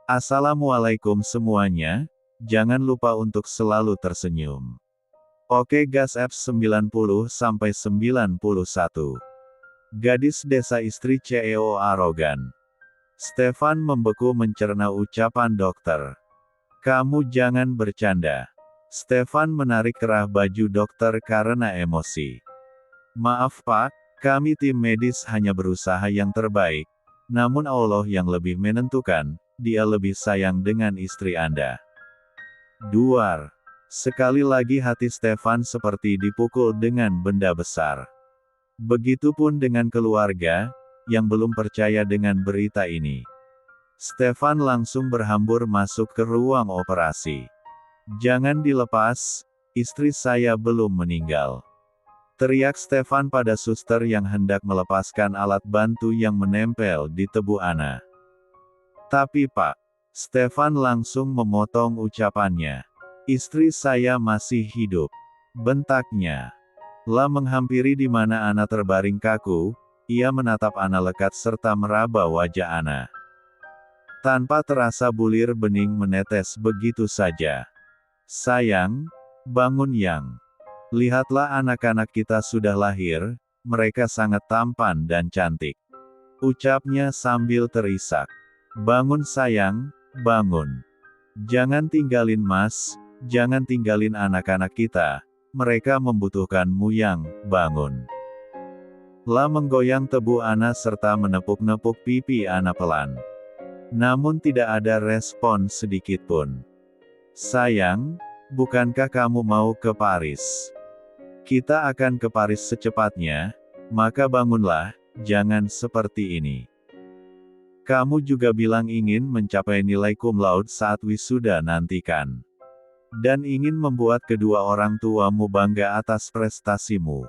Assalamualaikum semuanya, jangan lupa untuk selalu tersenyum. Oke gas F90-91. Gadis desa istri CEO arogan. Stefan membeku mencerna ucapan dokter. Kamu jangan bercanda. Stefan menarik kerah baju dokter karena emosi. Maaf Pak, kami tim medis hanya berusaha yang terbaik. Namun Allah yang lebih menentukan, Dia lebih sayang dengan istri Anda. Duar. Sekali lagi hati Stefan seperti dipukul dengan benda besar. Begitupun dengan keluarga, yang belum percaya dengan berita ini. Stefan langsung berhambur masuk ke ruang operasi. Jangan dilepas, istri saya belum meninggal. Teriak Stefan pada suster yang hendak melepaskan alat bantu yang menempel di tubuh Ana. Tapi Pak, Stefan langsung memotong ucapannya. Istri saya masih hidup. Bentaknya. La menghampiri di mana Ana terbaring kaku, ia menatap Ana lekat serta meraba wajah Ana. Tanpa terasa bulir bening menetes begitu saja. Sayang, bangun Yang. Lihatlah anak-anak kita sudah lahir, mereka sangat tampan dan cantik. Ucapnya sambil terisak. Bangun sayang, bangun. Jangan tinggalin Mas, jangan tinggalin anak-anak kita, mereka membutuhkanmu Yang, bangun. La menggoyang tubuh Ana serta menepuk-nepuk pipi Ana pelan. Namun tidak ada respon sedikitpun. Sayang, bukankah kamu mau ke Paris? Kita akan ke Paris secepatnya, maka bangunlah, jangan seperti ini. Kamu juga bilang ingin mencapai nilai cum laude saat wisuda nantikan. Dan ingin membuat kedua orang tuamu bangga atas prestasimu.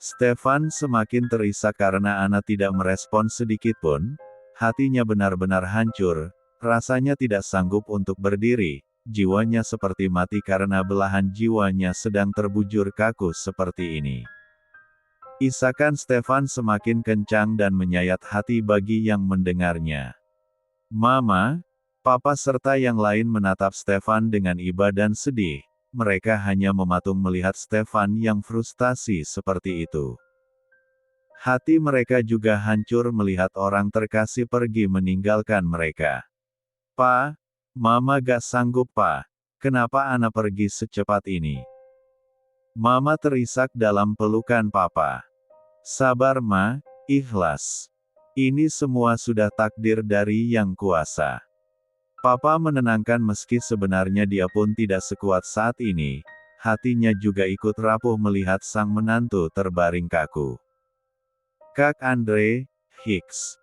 Stefan semakin terisak karena Ana tidak merespon sedikitpun, hatinya benar-benar hancur, rasanya tidak sanggup untuk berdiri, jiwanya seperti mati karena belahan jiwanya sedang terbujur kaku seperti ini. Isakan Stefan semakin kencang dan menyayat hati bagi yang mendengarnya. Mama, Papa serta yang lain menatap Stefan dengan iba dan sedih, mereka hanya mematung melihat Stefan yang frustasi seperti itu. Hati mereka juga hancur melihat orang terkasih pergi meninggalkan mereka. Pa, Mama gak sanggup Pa, kenapa Ana pergi secepat ini? Mama terisak dalam pelukan Papa. Sabar Ma, ikhlas. Ini semua sudah takdir dari Yang Kuasa. Papa menenangkan meski sebenarnya dia pun tidak sekuat saat ini, hatinya juga ikut rapuh melihat sang menantu terbaring kaku. Kak Andre, Hicks.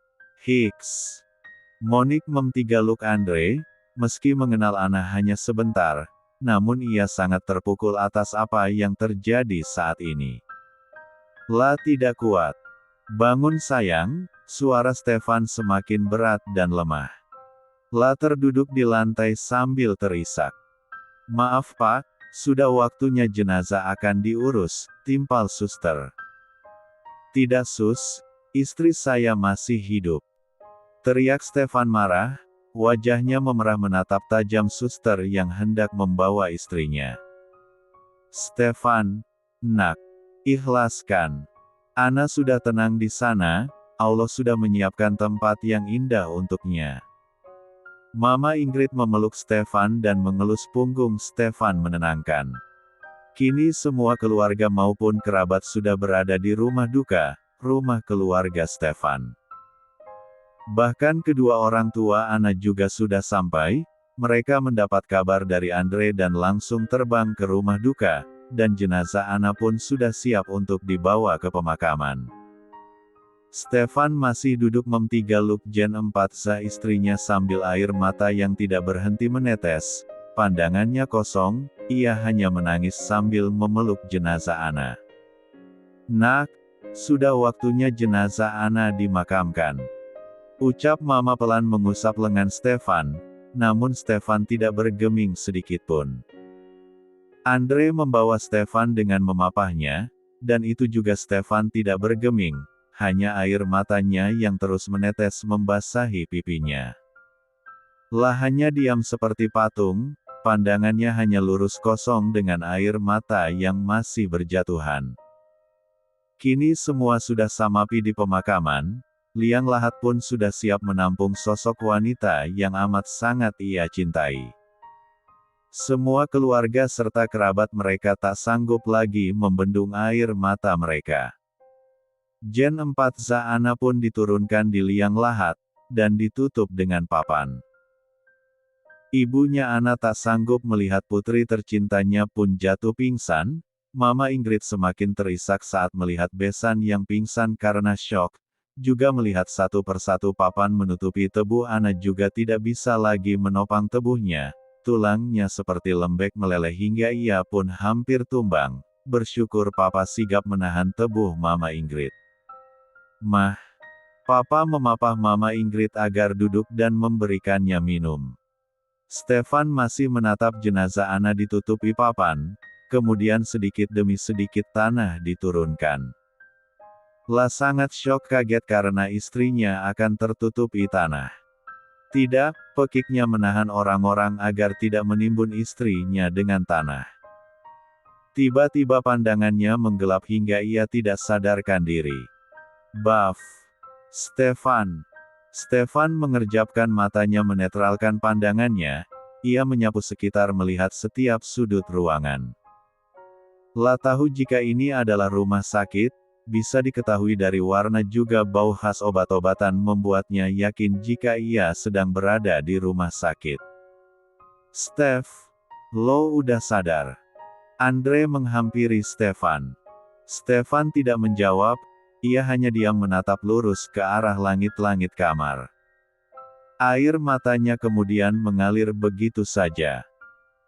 Monique memtigaluk Andre, meski mengenal Ana hanya sebentar, namun ia sangat terpukul atas apa yang terjadi saat ini. La tidak kuat. Bangun sayang, suara Stefan semakin berat dan lemah. La terduduk di lantai sambil terisak. Maaf Pak, sudah waktunya jenazah akan diurus, timpal suster. Tidak sus, istri saya masih hidup. Teriak Stefan marah, wajahnya memerah menatap tajam suster yang hendak membawa istrinya. Stefan, nak. Ikhlaskan. Ana sudah tenang di sana, Allah sudah menyiapkan tempat yang indah untuknya. Mama Ingrid memeluk Stefan dan mengelus punggung Stefan menenangkan. Kini semua keluarga maupun kerabat sudah berada di rumah duka, rumah keluarga Stefan. Bahkan kedua orang tua Ana juga sudah sampai, mereka mendapat kabar dari Andre dan langsung terbang ke rumah duka, dan jenazah Ana pun sudah siap untuk dibawa ke pemakaman. Stefan masih duduk memtigaluk Jen 4 istrinya sambil air mata yang tidak berhenti menetes, pandangannya kosong, ia hanya menangis sambil memeluk jenazah Ana. Nak, sudah waktunya jenazah Ana dimakamkan. Ucap Mama pelan mengusap lengan Stefan, namun Stefan tidak bergeming sedikitpun. Andre membawa Stefan dengan memapahnya, dan itu juga Stefan tidak bergeming, hanya air matanya yang terus menetes membasahi pipinya. Lah hanya diam seperti patung, pandangannya hanya lurus kosong dengan air mata yang masih berjatuhan. Kini semua sudah samapi di pemakaman, liang lahat pun sudah siap menampung sosok wanita yang amat sangat ia cintai. Semua keluarga serta kerabat mereka tak sanggup lagi membendung air mata mereka. Jen 4 Zaana pun diturunkan di liang lahat, dan ditutup dengan papan. Ibunya Ana tak sanggup melihat putri tercintanya pun jatuh pingsan. Mama Ingrid semakin terisak saat melihat Besan yang pingsan karena syok, juga melihat satu persatu papan menutupi tubuh Ana juga tidak bisa lagi menopang tubuhnya, tulangnya seperti lembek meleleh hingga ia pun hampir tumbang. Bersyukur Papa sigap menahan tubuh Mama Ingrid. Mah, Papa memapah Mama Ingrid agar duduk dan memberikannya minum. Stefan masih menatap jenazah Ana ditutupi papan, kemudian sedikit demi sedikit tanah diturunkan. Lah sangat syok kaget karena istrinya akan tertutupi tanah. Tidak, pekiknya menahan orang-orang agar tidak menimbun istrinya dengan tanah. Tiba-tiba pandangannya menggelap hingga ia tidak sadarkan diri. Baf! Stefan! Stefan mengerjapkan matanya menetralkan pandangannya, ia menyapu sekitar melihat setiap sudut ruangan. Lah tahu jika ini adalah rumah sakit, bisa diketahui dari warna juga bau khas obat-obatan membuatnya yakin jika ia sedang berada di rumah sakit. Steph, lo udah sadar? Andre menghampiri Stefan. Stefan tidak menjawab, ia hanya diam menatap lurus ke arah langit-langit kamar. Air matanya kemudian mengalir begitu saja.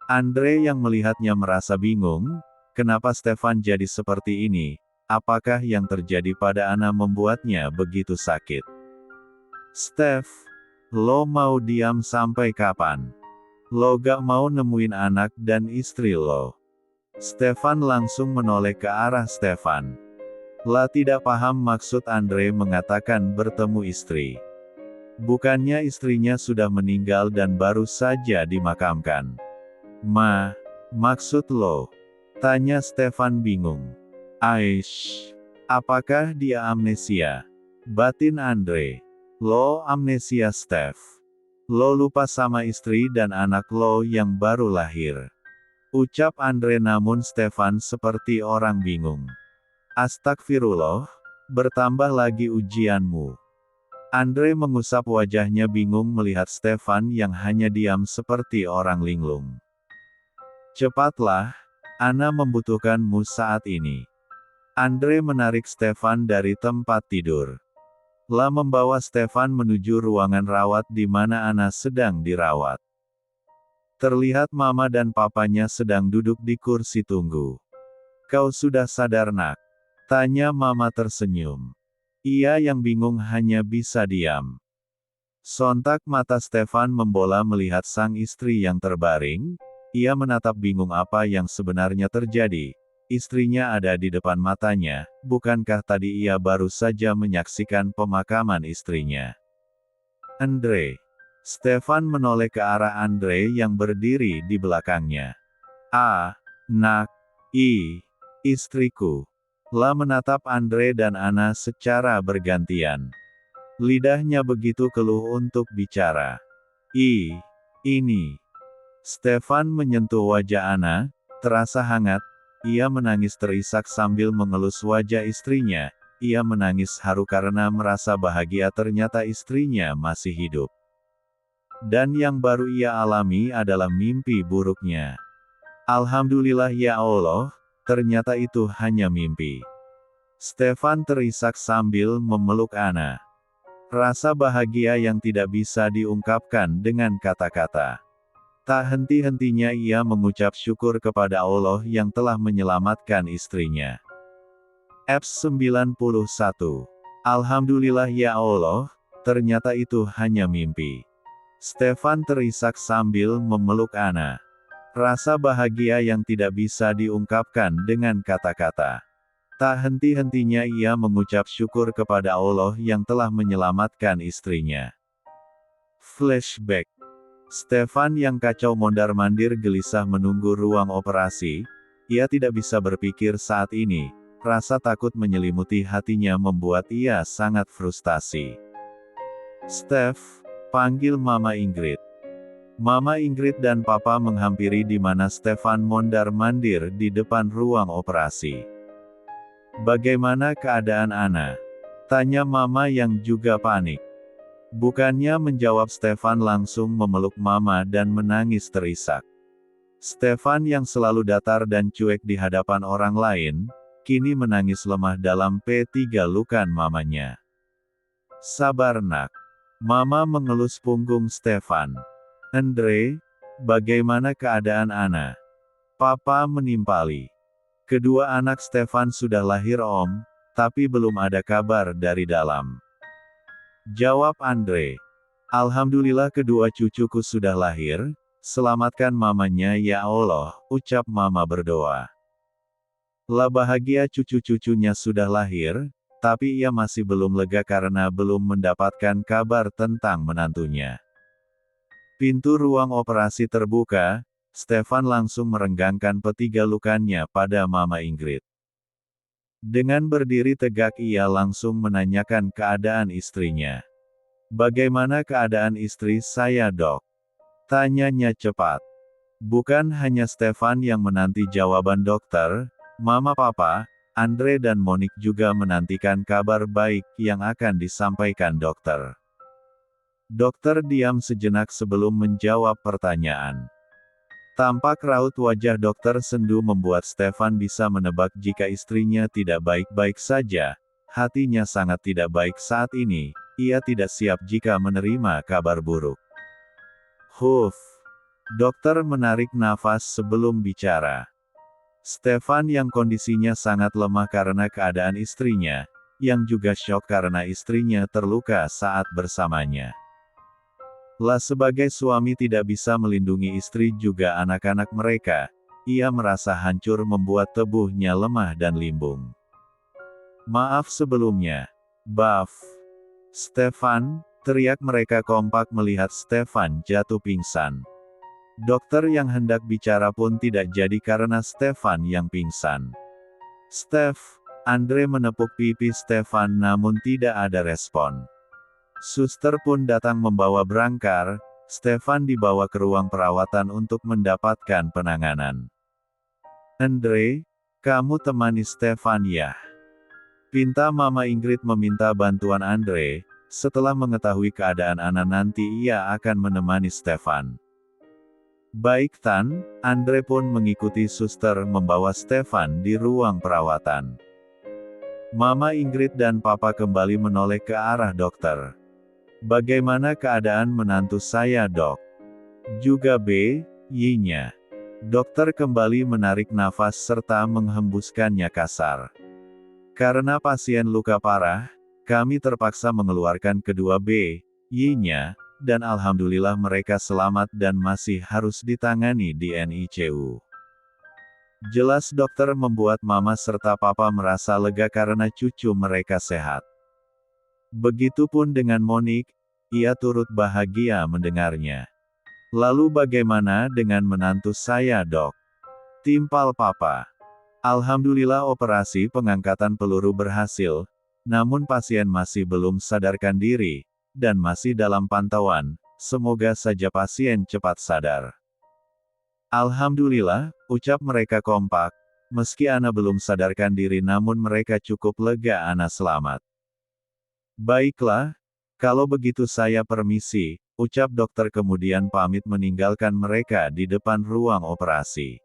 Andre yang melihatnya merasa bingung, kenapa Stefan jadi seperti ini, apakah yang terjadi pada Ana membuatnya begitu sakit? Steph, lo mau diam sampai kapan? Lo gak mau nemuin anak dan istri lo? Stefan langsung menoleh ke arah Stefan. Lah tidak paham maksud Andre mengatakan bertemu istri. Bukannya istrinya sudah meninggal dan baru saja dimakamkan. Maksud lo? Tanya Stefan bingung. Aish, apakah dia amnesia? Batin Andre. Lo amnesia Steph. Lo lupa sama istri dan anak lo yang baru lahir. Ucap Andre namun Stefan seperti orang bingung. Astagfirullah, bertambah lagi ujianmu. Andre mengusap wajahnya bingung melihat Stefan yang hanya diam seperti orang linglung. Cepatlah, Ana membutuhkanmu saat ini. Andre menarik Stefan dari tempat tidur. Lah membawa Stefan menuju ruangan rawat di mana Ana sedang dirawat. Terlihat Mama dan Papanya sedang duduk di kursi tunggu. Kau sudah sadar nak? Tanya Mama tersenyum. Ia yang bingung hanya bisa diam. Sontak mata Stefan membola melihat sang istri yang terbaring. Ia menatap bingung apa yang sebenarnya terjadi. Istrinya ada di depan matanya, bukankah tadi ia baru saja menyaksikan pemakaman istrinya? Andre. Stefan menoleh ke arah Andre yang berdiri di belakangnya. Nak. Istriku. Lah menatap Andre dan Ana secara bergantian. Lidahnya begitu keluh untuk bicara. Ini. Stefan menyentuh wajah Ana, terasa hangat, ia menangis terisak sambil mengelus wajah istrinya, ia menangis haru karena merasa bahagia ternyata istrinya masih hidup. Dan yang baru ia alami adalah mimpi buruknya. Alhamdulillah ya Allah, ternyata itu hanya mimpi. Stefan terisak sambil memeluk Ana. Rasa bahagia yang tidak bisa diungkapkan dengan kata-kata. Tak henti-hentinya ia mengucap syukur kepada Allah yang telah menyelamatkan istrinya. Fs 91. Alhamdulillah ya Allah, ternyata itu hanya mimpi. Stefan terisak sambil memeluk Ana. Rasa bahagia yang tidak bisa diungkapkan dengan kata-kata. Tak henti-hentinya ia mengucap syukur kepada Allah yang telah menyelamatkan istrinya. Flashback. Stefan yang kacau mondar-mandir gelisah menunggu ruang operasi. Ia tidak bisa berpikir saat ini. Rasa takut menyelimuti hatinya membuat ia sangat frustasi. "Stef," panggil Mama Ingrid. Mama Ingrid dan Papa menghampiri di mana Stefan mondar-mandir di depan ruang operasi. "Bagaimana keadaan Ana?" tanya Mama yang juga panik. Bukannya menjawab, Stefan langsung memeluk Mama dan menangis terisak. Stefan yang selalu datar dan cuek di hadapan orang lain, kini menangis lemah dalam P3 mamanya. "Sabar nak." Mama mengelus punggung Stefan. "Andre, bagaimana keadaan Ana?" Papa menimpali. "Kedua anak Stefan sudah lahir Om, tapi belum ada kabar dari dalam," jawab Andre. "Alhamdulillah kedua cucuku sudah lahir, selamatkan mamanya ya Allah," ucap Mama berdoa. Lah bahagia cucu-cucunya sudah lahir, tapi ia masih belum lega karena belum mendapatkan kabar tentang menantunya. Pintu ruang operasi terbuka, Stefan langsung merenggangkan P3 pada Mama Ingrid. Dengan berdiri tegak ia langsung menanyakan keadaan istrinya. "Bagaimana keadaan istri saya dok?" tanyanya cepat. Bukan hanya Stefan yang menanti jawaban dokter, Mama, Papa, Andre dan Monik juga menantikan kabar baik yang akan disampaikan dokter. Dokter diam sejenak sebelum menjawab pertanyaan. Tampak raut wajah dokter sendu membuat Stefan bisa menebak jika istrinya tidak baik-baik saja. Hatinya sangat tidak baik saat ini, ia tidak siap jika menerima kabar buruk. "Huf." Dokter menarik nafas sebelum bicara. Stefan yang kondisinya sangat lemah karena keadaan istrinya, yang juga syok karena istrinya terluka saat bersamanya. Lah sebagai suami tidak bisa melindungi istri juga anak-anak mereka, ia merasa hancur membuat tubuhnya lemah dan limbung. "Maaf sebelumnya, Baf." "Stefan," teriak mereka kompak melihat Stefan jatuh pingsan. Dokter yang hendak bicara pun tidak jadi karena Stefan yang pingsan. "Stef," Andre menepuk pipi Stefan namun tidak ada respon. Suster pun datang membawa berangkar, Stefan dibawa ke ruang perawatan untuk mendapatkan penanganan. "Andre, kamu temani Stefan ya?" pinta Mama Ingrid meminta bantuan Andre. Setelah mengetahui keadaan Ana nanti ia akan menemani Stefan. "Baik Tan," Andre pun mengikuti suster membawa Stefan di ruang perawatan. Mama Ingrid dan Papa kembali menoleh ke arah dokter. "Bagaimana keadaan menantu saya dok?" "Juga Yi-nya." Dokter kembali menarik nafas serta menghembuskannya kasar. "Karena pasien luka parah, kami terpaksa mengeluarkan kedua Yi-nya, dan alhamdulillah mereka selamat dan masih harus ditangani di NICU." Jelas dokter membuat Mama serta Papa merasa lega karena cucu mereka sehat. Begitupun dengan Monik, ia turut bahagia mendengarnya. "Lalu bagaimana dengan menantu saya dok?" timpal Papa. "Alhamdulillah operasi pengangkatan peluru berhasil, namun pasien masih belum sadarkan diri, dan masih dalam pantauan, semoga saja pasien cepat sadar." "Alhamdulillah," ucap mereka kompak, meski Ana belum sadarkan diri namun mereka cukup lega Ana selamat. "Baiklah, kalau begitu saya permisi," ucap dokter kemudian pamit meninggalkan mereka di depan ruang operasi.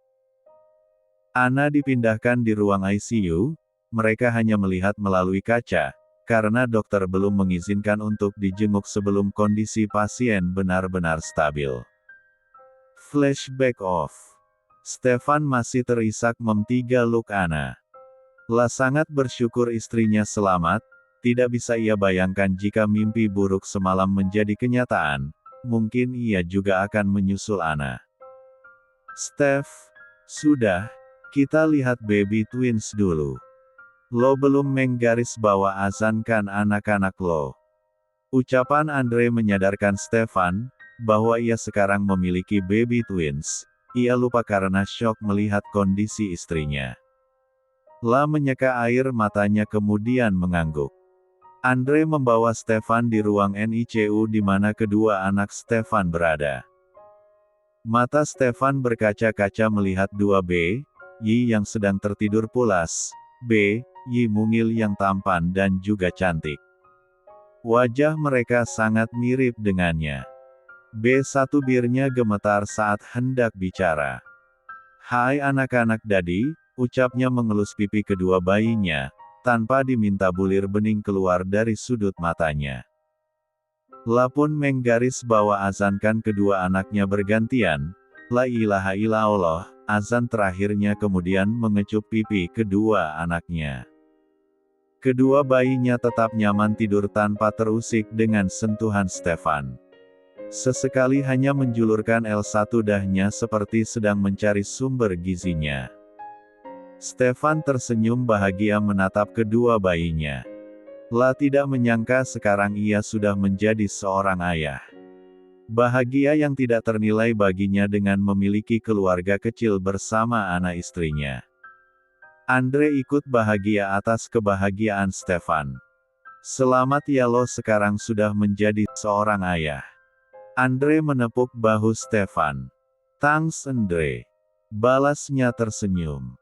Ana dipindahkan di ruang ICU, mereka hanya melihat melalui kaca, karena dokter belum mengizinkan untuk dijenguk sebelum kondisi pasien benar-benar stabil. Flashback off. Stefan masih terisak mem3 Ana. Lah sangat bersyukur istrinya selamat. Tidak bisa ia bayangkan jika mimpi buruk semalam menjadi kenyataan, mungkin ia juga akan menyusul Ana. "Stef, sudah, kita lihat baby twins dulu. Lo belum menggaris bawa azan kan anak-anak lo." Ucapan Andre menyadarkan Stefan, bahwa ia sekarang memiliki baby twins, ia lupa karena syok melihat kondisi istrinya. La menyeka air matanya kemudian mengangguk. Andre membawa Stefan di ruang NICU di mana kedua anak Stefan berada. Mata Stefan berkaca-kaca melihat dua Yi yang sedang tertidur pulas, Yi mungil yang tampan dan juga cantik. Wajah mereka sangat mirip dengannya. B1 birnya gemetar saat hendak bicara. "Hai anak-anak Dadi," ucapnya mengelus pipi kedua bayinya, tanpa diminta bulir bening keluar dari sudut matanya. La pun menggaris bawa azankan kedua anaknya bergantian, "La ilaha illallah," azan terakhirnya kemudian mengecup pipi kedua anaknya. Kedua bayinya tetap nyaman tidur tanpa terusik dengan sentuhan Stefan. Sesekali hanya menjulurkan L1 dahnya seperti sedang mencari sumber gizinya. Stefan tersenyum bahagia menatap kedua bayinya. La tidak menyangka sekarang ia sudah menjadi seorang ayah. Bahagia yang tidak ternilai baginya dengan memiliki keluarga kecil bersama anak istrinya. Andre ikut bahagia atas kebahagiaan Stefan. "Selamat ya, lo sekarang sudah menjadi seorang ayah." Andre menepuk bahu Stefan. "Thanks Andre," balasnya tersenyum.